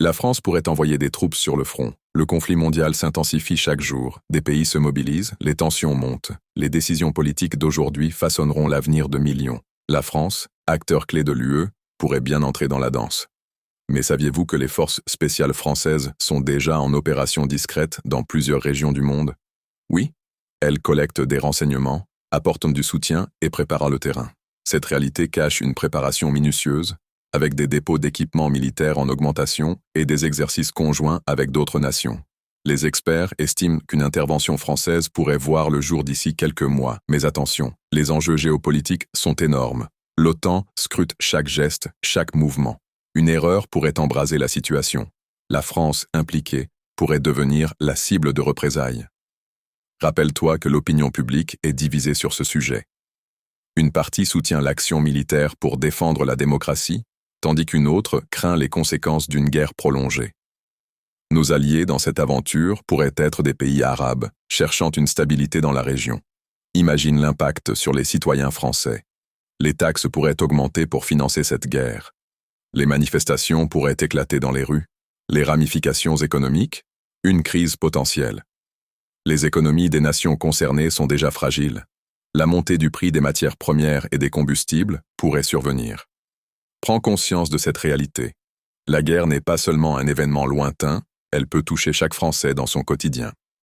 La France pourrait envoyer des troupes sur le front. Le conflit mondial s'intensifie chaque jour. Des pays se mobilisent, les tensions montent. Les décisions politiques d'aujourd'hui façonneront l'avenir de millions. La France, acteur clé de l'UE, pourrait bien entrer dans la danse. Mais saviez-vous que les forces spéciales françaises sont déjà en opération discrète dans plusieurs régions du monde? Oui, elles collectent des renseignements, apportent du soutien et préparent le terrain. Cette réalité cache une préparation minutieuse, avec des dépôts d'équipements militaires en augmentation et des exercices conjoints avec d'autres nations. Les experts estiment qu'une intervention française pourrait voir le jour d'ici quelques mois. Mais attention, les enjeux géopolitiques sont énormes. L'OTAN scrute chaque geste, chaque mouvement. Une erreur pourrait embraser la situation. La France, impliquée, pourrait devenir la cible de représailles. Rappelle-toi que l'opinion publique est divisée sur ce sujet. Une partie soutient l'action militaire pour défendre la démocratie, tandis qu'une autre craint les conséquences d'une guerre prolongée. Nos alliés dans cette aventure pourraient être des pays arabes, cherchant une stabilité dans la région. Imagine l'impact sur les citoyens français. Les taxes pourraient augmenter pour financer cette guerre. Les manifestations pourraient éclater dans les rues. Les ramifications économiques, une crise potentielle. Les économies des nations concernées sont déjà fragiles. La montée du prix des matières premières et des combustibles pourrait survenir. Prends conscience de cette réalité. La guerre n'est pas seulement un événement lointain, elle peut toucher chaque Français dans son quotidien.